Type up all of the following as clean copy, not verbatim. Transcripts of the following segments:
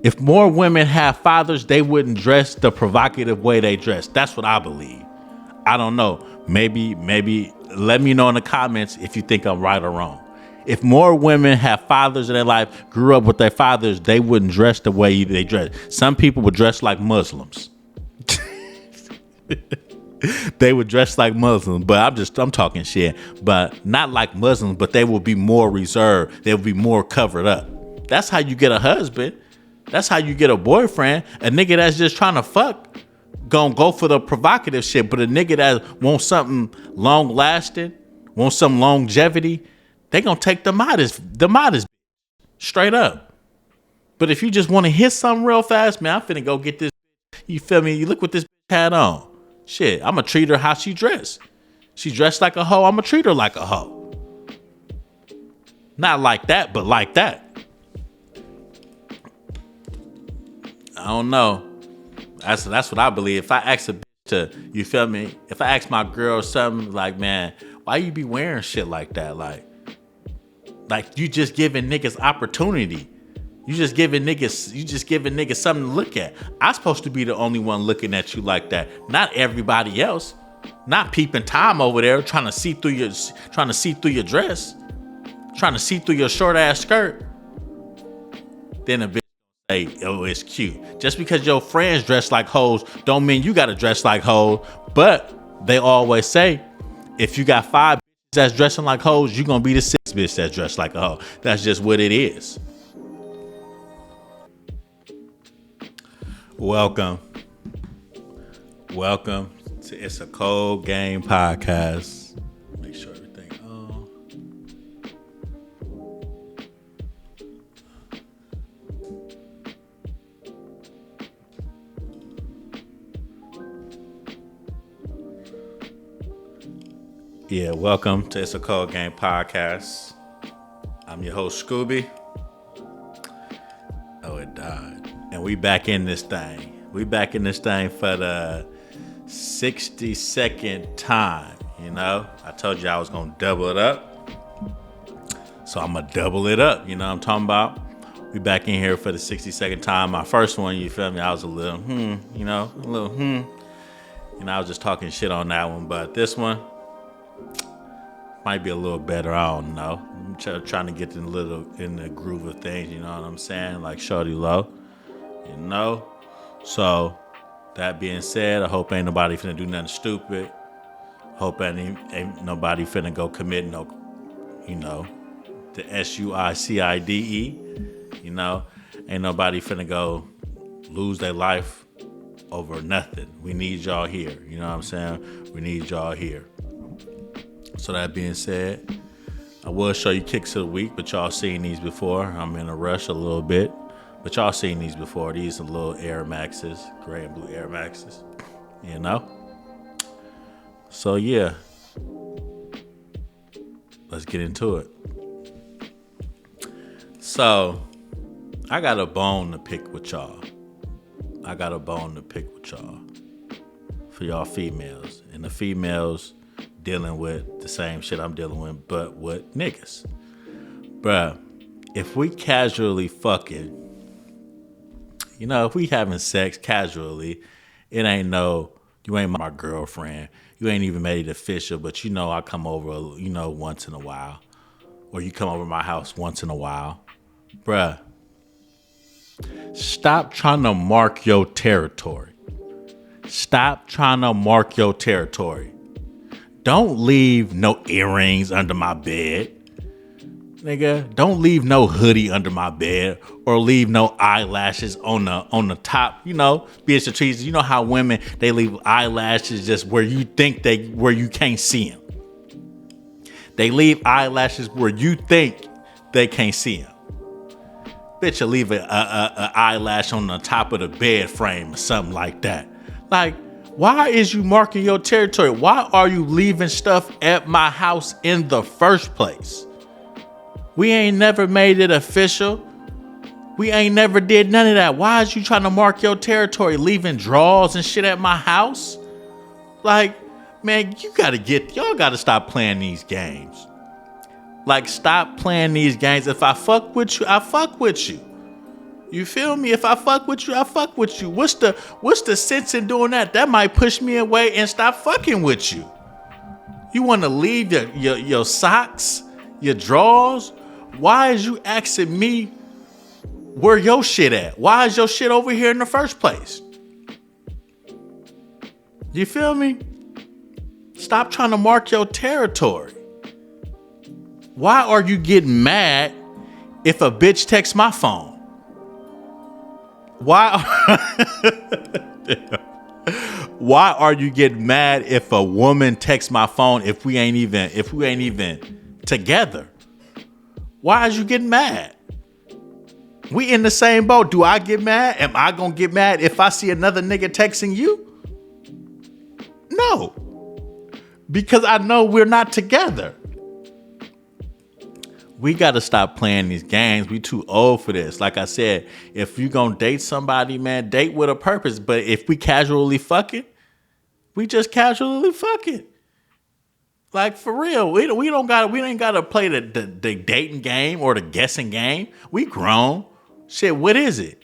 If more women have fathers, they wouldn't dress the provocative way they dress. That's what I believe. I don't know. Maybe let me know in the comments if you think I'm right or wrong. If more women have fathers in their life, grew up with their fathers, they wouldn't dress the way they dress. Some people would dress like Muslims. They would dress like Muslims, but I'm talking shit. But not like Muslims, but they will be more reserved. They will be more covered up. That's how you get a husband. That's how you get a boyfriend. A nigga that's just trying to fuck gonna go for the provocative shit, but a nigga that wants something long lasting, wants some longevity, they gonna take the modest straight up. But if you just want to hit something real fast, man, I'm finna go get this. You feel me? You look what this had on. Shit, I'm gonna treat her how she dressed. She dressed like a hoe, I'm gonna treat her like a hoe. Not like that, but like that. I don't know. That's what I believe. If I ask a bitch to, you feel me? If I ask my girl something like, man, why you be wearing shit like that? Like you just giving niggas opportunity. You just giving niggas something to look at. I'm supposed to be the only one looking at you like that. Not everybody else. Not peeping Tom over there trying to see through your dress. Trying to see through your short ass skirt. Then a bitch say, oh, it's cute. Just because your friends dress like hoes don't mean you gotta dress like hoes. But they always say, if you got 5 bitches that's dressing like hoes, you gonna be the 6th bitch that's dressed like a hoe. That's just what it is. Welcome to It's a Cold Game Podcast. Make sure everything on. Yeah, welcome to It's a Cold Game Podcast. I'm your host, Scooby. Oh, it died. And we back in this thing. We back in this thing for the 62nd time, you know? I told you I was going to double it up. So I'm going to double it up, you know what I'm talking about? We back in here for the 62nd time. My first one, you feel me? I was a little, you know? I was just talking shit on that one. But this one might be a little better. I don't know. I'm trying to get in the groove of things, you know what I'm saying? Like Shorty Low. You know? So, that being said, I hope ain't nobody finna do nothing stupid. Hope ain't nobody finna go commit no, you know, the SUICIDE. You know? Ain't nobody finna go lose their life over nothing. We need y'all here. You know what I'm saying? We need y'all here. So, that being said, I will show you kicks of the week, but y'all seen these before. I'm in a rush a little bit. But y'all seen these before. These are little Air Maxes, gray and blue Air Maxes, you know? So, yeah. Let's get into it. So, I got a bone to pick with y'all. For y'all females. And the females dealing with the same shit I'm dealing with, but with niggas. Bruh, if we casually fucking, you know, if we having sex casually, it ain't you ain't my girlfriend. You ain't even made it official, but you know I come over, you know, once in a while. Or you come over my house once in a while. Bruh, stop trying to mark your territory. Don't leave no earrings under my bed. Nigga, don't leave no hoodie under my bed or leave no eyelashes on the top. You know, bitch, the trees. You know how women, they leave eyelashes just where you think where you can't see them. They leave eyelashes where you think they can't see them. Bitch, you leave a eyelash on the top of the bed frame or something like that. Like, why is you marking your territory? Why are you leaving stuff at my house in the first place? We ain't never made it official. We ain't never did none of that. Why is you trying to mark your territory, leaving drawers and shit at my house? Like, man, y'all gotta stop playing these games. Like, stop playing these games. If I fuck with you, I fuck with you. You feel me? If I fuck with you, I fuck with you. What's the sense in doing that? That might push me away and stop fucking with you. You want to leave your socks, your drawers? Why is you asking me where your shit at? Why is your shit over here in the first place? You feel me? Stop trying to mark your territory. Why are you getting mad if a bitch texts my phone? Why are you getting mad if a woman texts my phone if we ain't even together? Why is you getting mad? We in the same boat. Do I get mad? Am I gonna get mad if I see another nigga texting you? No. Because I know we're not together. We got to stop playing these games. We too old for this. Like I said, if you gonna date somebody, man, date with a purpose. But if we casually fucking, we just casually fucking. Like for real, we ain't gotta play the dating game or the guessing game. We grown. Shit, what is it?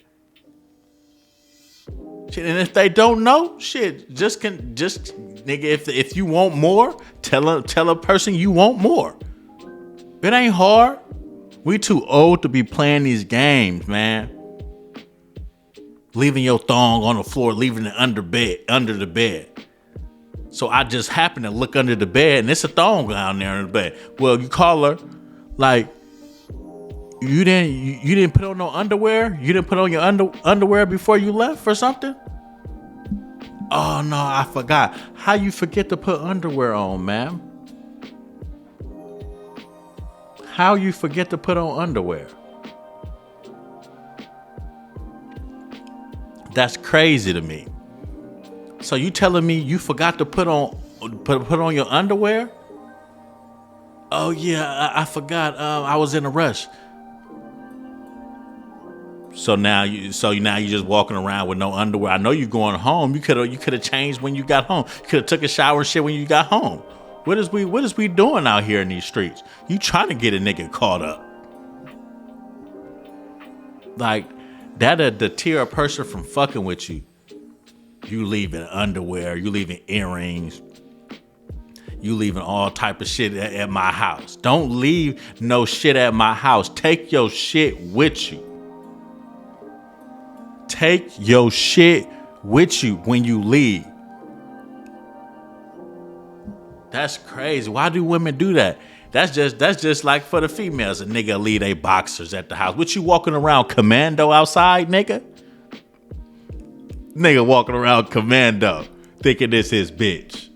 Shit, and if they don't know, shit, just nigga, if you want more, tell a person you want more. It ain't hard. We too old to be playing these games, man. Leaving your thong on the floor, leaving it under the bed. So I just happen to look under the bed and it's a thong down there in the bed. Well, you call her, like, you didn't put on no underwear? You didn't put on your underwear before you left or something? Oh no, I forgot. How you forget to put underwear on, ma'am? How you forget to put on underwear? That's crazy to me. So you telling me you forgot to put on your underwear? Oh yeah, I forgot. I was in a rush. So now you just walking around with no underwear. I know you're going home. You could have changed when you got home. You could have took a shower and shit when you got home. What is we doing out here in these streets? You trying to get a nigga caught up. Like, that'll deter a person from fucking with you. You leaving underwear, you leaving earrings, you leaving all type of shit at my house. Don't leave no shit at my house. Take your shit with you. Take your shit with you when you leave. That's crazy. Why do women do that? That's just like for the females. A nigga leave they boxers at the house. What you walking around commando outside, nigga? Nigga walking around commando, thinking this his bitch.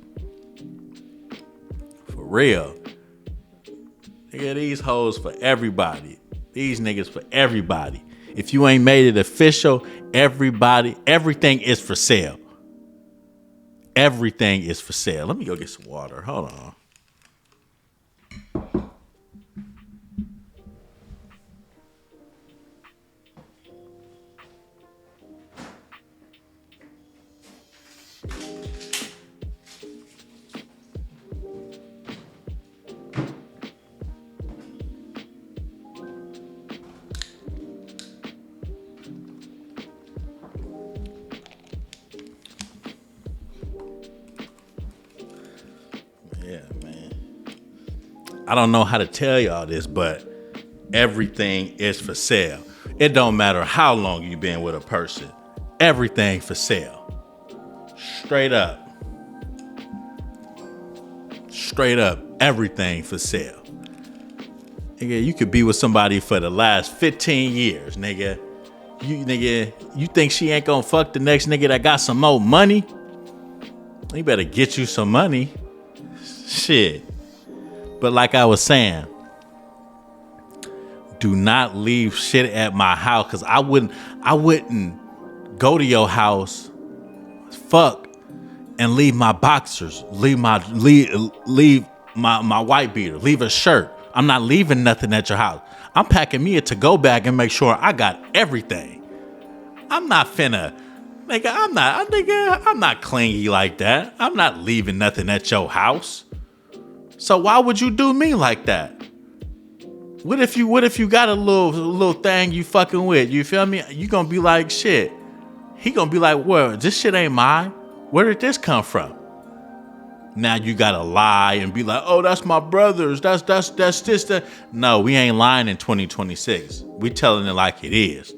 For real. Nigga, these hoes for everybody. These niggas for everybody. If you ain't made it official, everything is for sale. Everything is for sale. Let me go get some water. Hold on. I don't know how to tell y'all this, but everything is for sale. It don't matter how long you've been with a person. Everything for sale. Straight up. Straight up. Everything for sale. Nigga, you could be with somebody for the last 15 years, nigga. You think she ain't gonna fuck the next nigga that got some more money? You better get you some money. Shit. But like I was saying, do not leave shit at my house, because I wouldn't go to your house, fuck, and leave my boxers, leave my white beater, leave a shirt. I'm not leaving nothing at your house. I'm packing me a to-go bag and make sure I got everything. I'm not finna, I'm not clingy like that. I'm not leaving nothing at your house. So why would you do me like that? What if you got a little thing you fucking with? You feel me? You gonna be like, shit. He gonna be like, well, this shit ain't mine. Where did this come from? Now you gotta lie and be like, oh, that's my brother's. That's this. That. No, we ain't lying in 2026. We telling it like it is.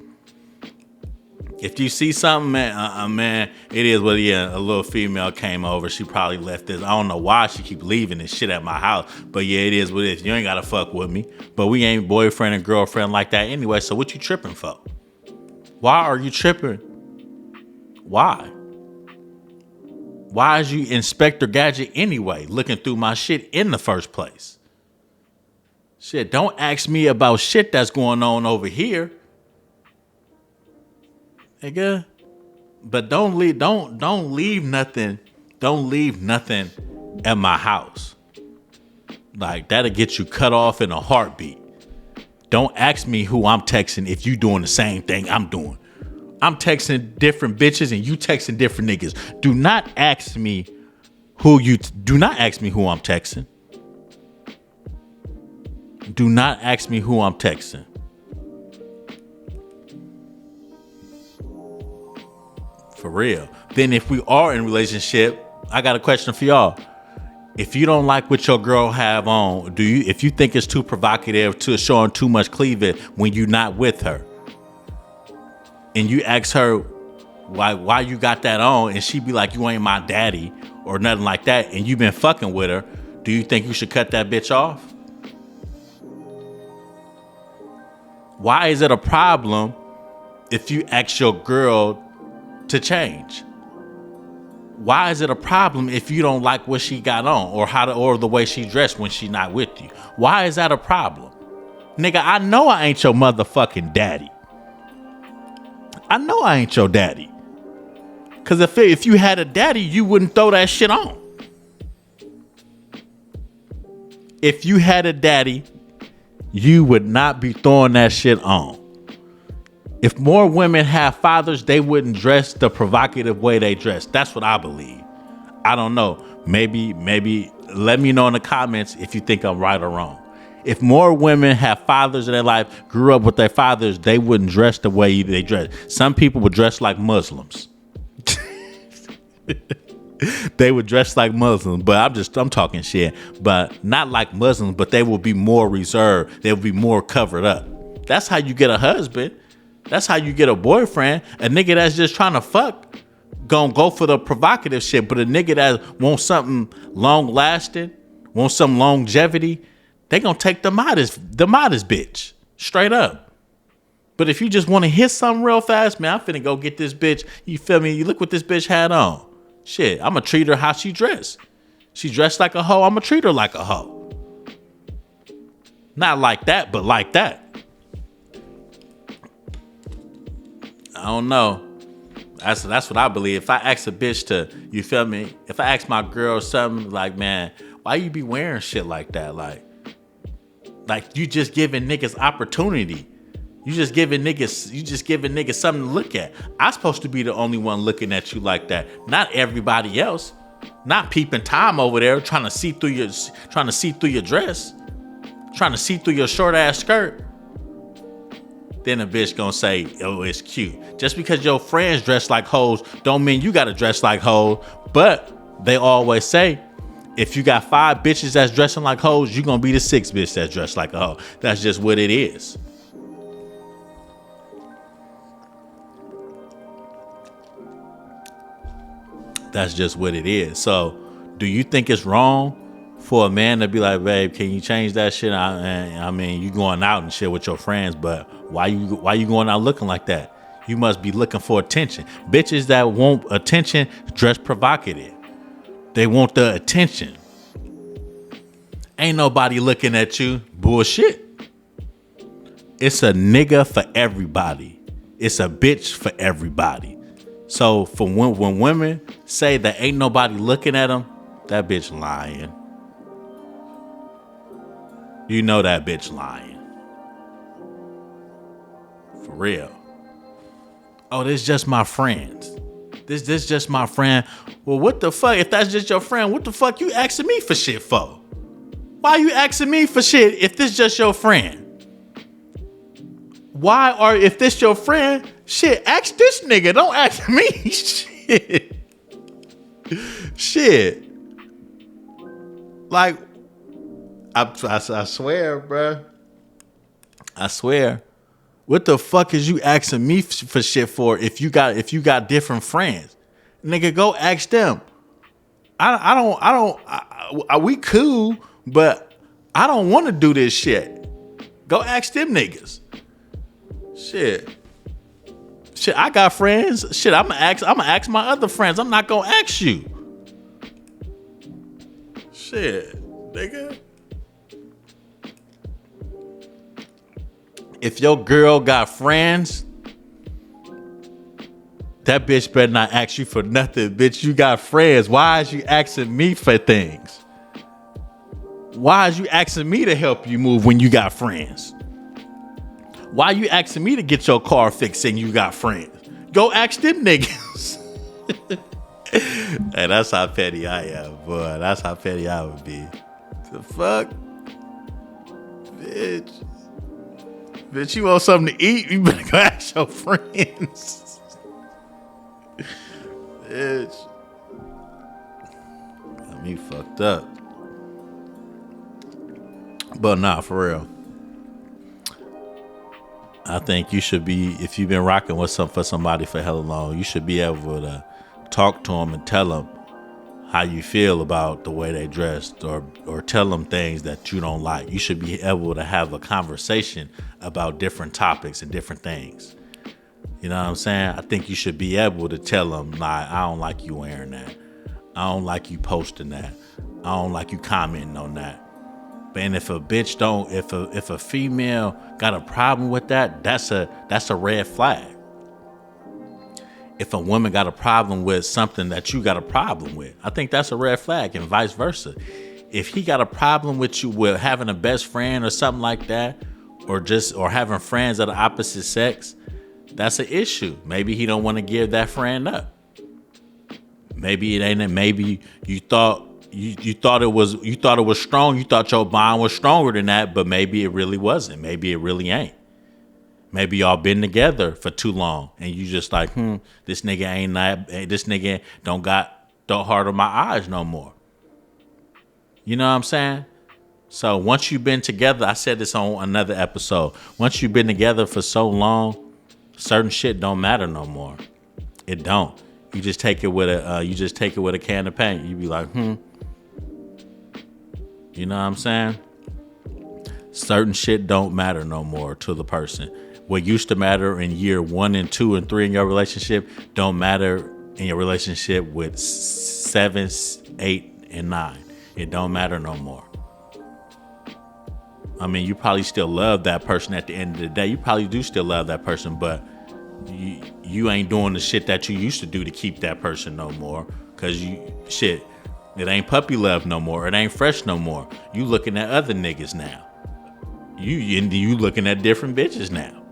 If you see something, man, it is what it is. A little female came over. She probably left this. I don't know why she keep leaving this shit at my house. But yeah, it is what it is. You ain't gotta fuck with me. But we ain't boyfriend and girlfriend like that anyway. So what you tripping for? Why are you tripping? Why? Why is you Inspector Gadget anyway, looking through my shit in the first place? Shit, don't ask me about shit that's going on over here. Nigga. But don't leave nothing at my house. Like, that'll get you cut off in a heartbeat. Don't ask me who I'm texting if you doing the same thing I'm doing. I'm texting different bitches and you texting different niggas. Do not ask me who I'm texting. Do not ask me who I'm texting. For real. Then if we are in a relationship, I got a question for y'all. If you don't like what your girl have on, if you think it's too provocative, to showing too much cleavage when you're not with her, and you ask her why you got that on, and she be like, you ain't my daddy or nothing like that, and you been fucking with her, do you think you should cut that bitch off? Why is it a problem if you ask your girl to change? Why is it a problem if you don't like what she got on or the way she dressed when she not with you? Why is that a problem? Nigga, I know I ain't your motherfucking daddy. I know I ain't your daddy. Cause if you had a daddy, you wouldn't throw that shit on. If you had a daddy, you would not be throwing that shit on. If more women have fathers, they wouldn't dress the provocative way they dress. That's what I believe. I don't know. Maybe let me know in the comments if you think I'm right or wrong. If more women have fathers in their life, grew up with their fathers, they wouldn't dress the way they dress. Some people would dress like Muslims. They would dress like Muslims, but I'm talking shit. But not like Muslims, but they will be more reserved. They will be more covered up. That's how you get a husband. That's how you get a boyfriend. A nigga that's just trying to fuck gonna go for the provocative shit. But a nigga that wants something long lasting, wants some longevity, they gonna take the modest bitch. Straight up. But if you just want to hit something real fast, man, I'm finna go get this bitch. You feel me? You look what this bitch had on. Shit, I'm gonna treat her how she dressed. She dressed like a hoe, I'm gonna treat her like a hoe. Not like that, but like that. I don't know. That's what I believe. If I ask a bitch to, you feel me? If I ask my girl something like, man, why you be wearing shit like that? Like you just giving niggas opportunity. You just giving niggas something to look at. I'm supposed to be the only one looking at you like that. Not everybody else. Not peeping Tom over there trying to see through your dress. Trying to see through your short ass skirt. Then a bitch gonna say, oh, it's cute. Just because your friends dress like hoes don't mean you gotta dress like hoes. But they always say, if you got 5 bitches that's dressing like hoes, you gonna be the 6th bitch that's dressed like a hoe. That's just what it is. That's just what it is. So, do you think it's wrong for a man to be like, babe, can you change that shit? I mean, you going out and shit with your friends, but why you going out looking like that? You must be looking for attention. Bitches that want attention dress provocative. They want the attention. Ain't nobody looking at you. Bullshit. It's a nigga for everybody. It's a bitch for everybody. So for when women say that ain't nobody looking at them, that bitch lying. You know that bitch lying. For real. Oh, this just my friends. This just my friend. Well, what the fuck? If that's just your friend, what the fuck you asking me for shit for? Why you asking me for shit if this just your friend? Why or if this your friend, shit, ask this nigga. Don't ask me. Shit. Like, I swear, bruh. I swear. What the fuck is you asking me for shit for if you got different friends? Nigga, go ask them. We cool, but I don't want to do this shit. Go ask them niggas. Shit, I got friends. Shit, I'm gonna ask my other friends. I'm not gonna ask you. Shit, nigga. If your girl got friends, that bitch better not ask you for nothing. Bitch, you got friends. Why is you asking me for things? Why is you asking me to help you move when you got friends? Why you asking me to get your car fixed and you got friends? Go ask them niggas. Hey, that's how petty I am, boy. That's how petty I would be. The fuck? Bitch, you want something to eat? You better go ask your friends. Bitch. Got me fucked up. But nah, for real. I think you should be, if you've been rocking with for somebody for hella long, you should be able to talk to them and tell them how you feel about the way they dressed, or tell them things that you don't like. You should be able to have a conversation about different topics and different things. You know what I'm saying? I think you should be able to tell them, nah, I don't like you wearing that. I don't like you posting that. I don't like you commenting on that. And if a bitch don't, if a female got a problem with that, that's a red flag. If a woman got a problem with something that you got a problem with, I think that's a red flag, and vice versa. If he got a problem with you with having a best friend or something like that, or having friends of the opposite sex, that's an issue. Maybe he don't want to give that friend up. Maybe it ain't. Maybe you thought it was strong. You thought your bond was stronger than that, but maybe it really wasn't. Maybe it really ain't. Maybe y'all been together for too long, and you just like, this nigga ain't that. This nigga don't got the heart of my eyes no more. You know what I'm saying? So once you've been together, I said this on another episode. Once you've been together for so long, certain shit don't matter no more. It don't. You just take it with a can of paint. You be like, You know what I'm saying? Certain shit don't matter no more to the person. What used to matter in year 1 and 2 and 3 in your relationship don't matter in your relationship with 7, 8, and 9. It don't matter no more. I mean, you probably still love that person at the end of the day. You probably do still love that person, but you ain't doing the shit that you used to do to keep that person no more. Cause it ain't puppy love no more. It ain't fresh no more. You looking at other niggas now. You looking at different bitches now.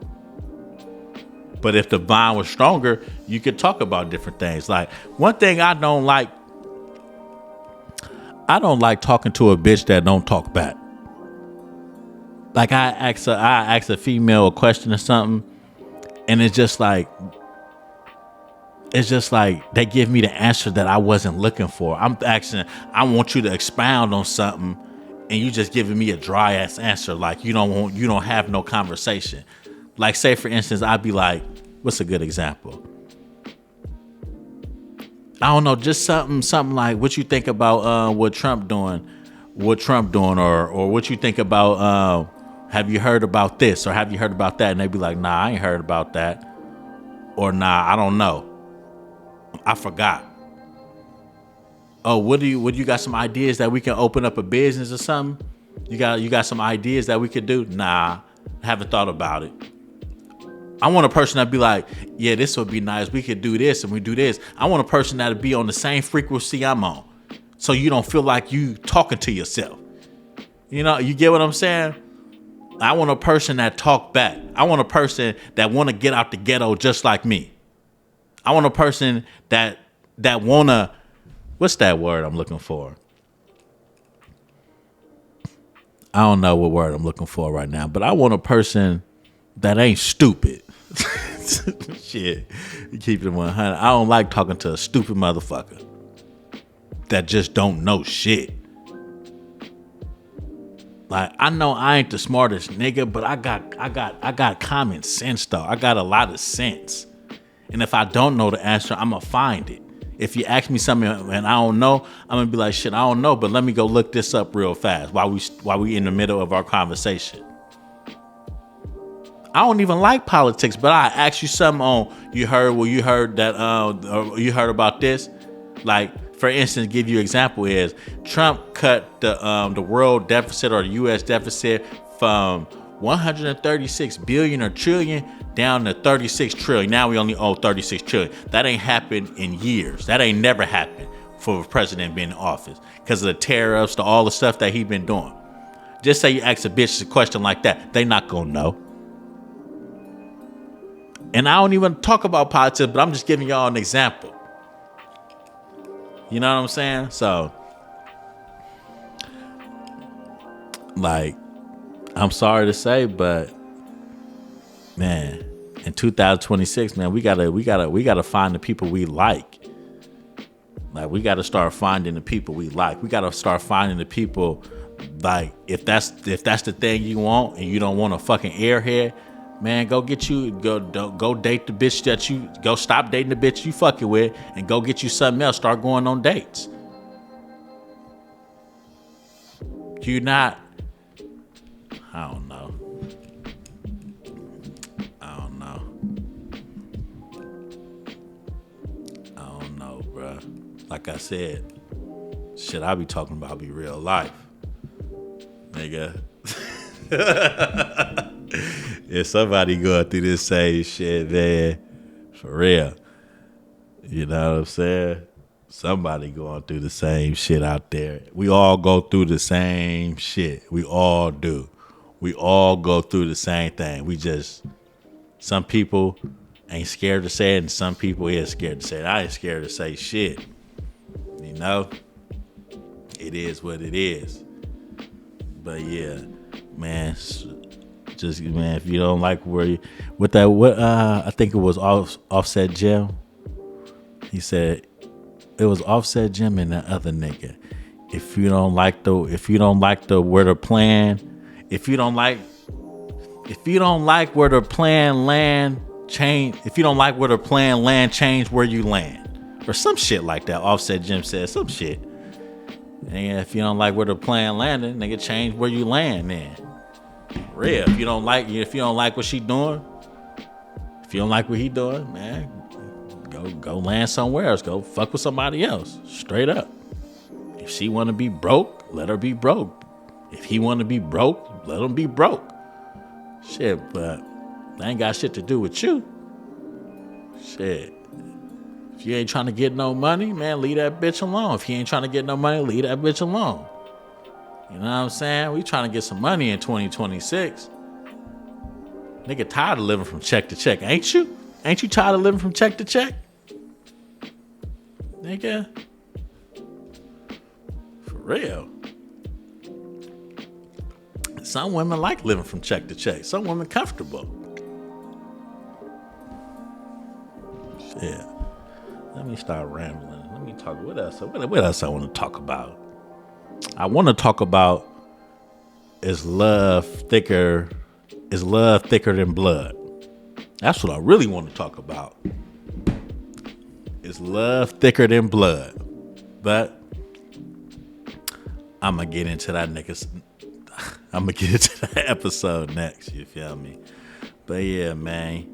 But if the bond was stronger, you could talk about different things. Like, one thing I don't like talking to a bitch that don't talk back. Like, I ask a female a question or something, and it's just like they give me the answer that I wasn't looking for. I'm asking, I want you to expound on something, and you just giving me a dry ass answer. Like, you don't have no conversation. Like, say for instance, I'd be like, what's a good example? I don't know, just something like, what you think about what Trump doing, or what you think about have you heard about this, or have you heard about that? And they'd be like, nah, I ain't heard about that, or nah, I don't know, I forgot. Oh, what do you got some ideas that we can open up a business or something? You got some ideas that we could do? Nah, I haven't thought about it. I want a person that'd be like, yeah, this would be nice. We could do this and we do this. I want a person that'd be on the same frequency I'm on, so you don't feel like you talking to yourself. You know, you get what I'm saying? I want a person that talk back. I want a person that want to get out the ghetto just like me. I want a person that want to, what's that word I'm looking for? I don't know what word I'm looking for right now, but I want a person that ain't stupid. Shit, keep it 100. I don't like talking to a stupid motherfucker that just don't know shit. Like, I know I ain't the smartest nigga, but I got common sense though. I got a lot of sense. And if I don't know the answer, I'ma find it. If you ask me something and I don't know, I'm gonna be like, shit, I don't know, but let me go look this up real fast while we in the middle of our conversation. I don't even like politics, but I ask you something on, you heard that or you heard about this? Like, for instance, give you an example is Trump cut the world deficit or the US deficit from 136 billion or trillion down to 36 trillion. Now we only owe 36 trillion. That ain't happened in years. That ain't never happened for a president being in office because of the tariffs, all the stuff that he been doing. Just say you ask a bitch a question like that, they not gonna know. And I don't even talk about politics, but I'm just giving y'all an example. You know what I'm saying? So, like, I'm sorry to say, but man, in 2026, man, we gotta find the people we like. Like, we gotta start finding the people we like. We gotta start finding the people, like, if that's the thing you want and you don't want a fucking airhead, man, go date the bitch that you go stop dating the bitch you fucking with and go get you something else. Start going on dates. You not. I don't know. I don't know, bruh. Like I said, shit I be talking about be real life, nigga. If somebody going through this same shit, man, for real, you know what I'm saying? Somebody going through the same shit out there. We all go through the same shit. We all do. We all go through the same thing. Some people ain't scared to say it, and some people is scared to say it. I ain't scared to say shit. You know? It is what it is. But yeah, man, just, man, if you don't like where you, I think it was Offset Jim. He said it was Offset Jim and the other nigga. If you don't like where the plan, if you don't like where the plan land, change. If you don't like where the plan land, change where you land, or some shit like that. Offset Jim said some shit. And if you don't like where the plan landed, nigga, change where you land, man. Real. If you don't like what she doing, if you don't like what he doing, man, go land somewhere else. Go fuck with somebody else. Straight up. If she want to be broke, let her be broke. If he want to be broke, let him be broke. Shit, but that ain't got shit to do with you. Shit. If you ain't trying to get no money, man, leave that bitch alone. If he ain't trying to get no money, leave that bitch alone. You know what I'm saying? We trying to get some money in 2026. Nigga tired of living from check to check, ain't you? Ain't you tired of living from check to check? Nigga. For real. Some women like living from check to check. Some women comfortable. Yeah. Let me start rambling. Let me talk. What else? What else I want to talk about? I want to talk about is love thicker than blood? That's what I really want to talk about. Is love thicker than blood? But I'm gonna get into that episode next. You feel me? But yeah, man.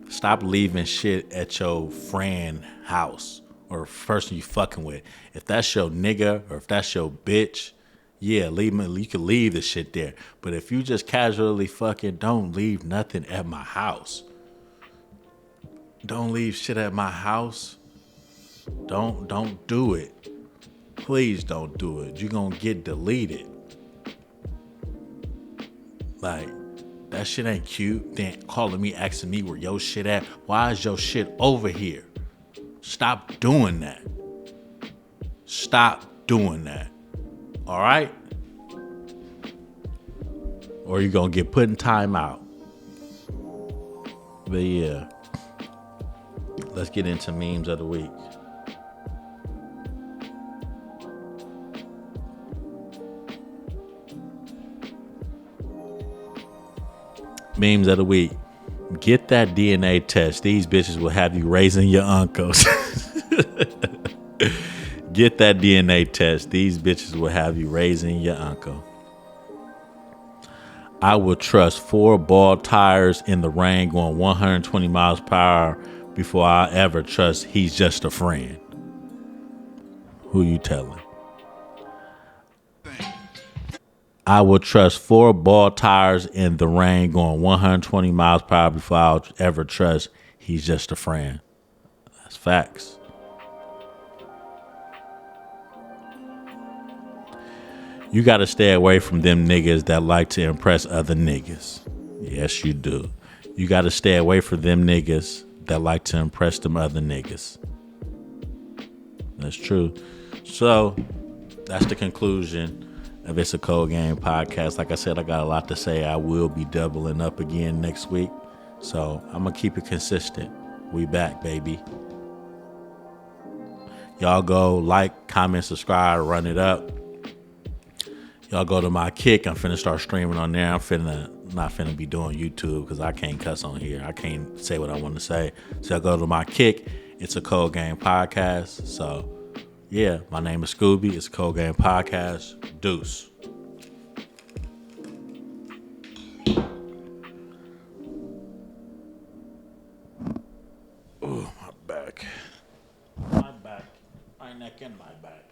Stop leaving shit at your friend house or person you fucking with. If that's your nigga or if that's your bitch, yeah, you can leave the shit there. But if you just casually fucking, don't leave nothing at my house. Don't leave shit at my house. Don't do it. Please don't do it. You're gonna get deleted. Like, that shit ain't cute. Then calling me, asking me where your shit at. Why is your shit over here? Stop doing that. Stop doing that. All right? Or you're going to get put in timeout. But yeah, let's get into memes of the week. Memes of the week. Get that DNA test. These bitches will have you raising your uncles. Get that DNA test. These bitches will have you raising your uncle. I will trust 4 bald tires in the rain going 120 miles per hour before I ever trust he's just a friend. Who you telling? I will trust 4 bald tires in the rain going 120 miles per hour before I'll ever trust he's just a friend. That's facts. You got to stay away from them niggas that like to impress other niggas. Yes, you do. You got to stay away from them niggas that like to impress them other niggas. That's true. So that's the conclusion of It's a Cold Game podcast. Like I said, I got a lot to say. I will be doubling up again next week. So I'm going to keep it consistent. We back, baby. Y'all go like, comment, subscribe, run it up. Y'all go to my Kick. I'm finna start streaming on there. Not finna be doing YouTube because I can't cuss on here. I can't say what I want to say. So y'all go to my Kick. It's a Cold Game podcast. So yeah, my name is Scooby. It's a Cold Game podcast. Deuce. Oh, my back. My back. My neck and my back.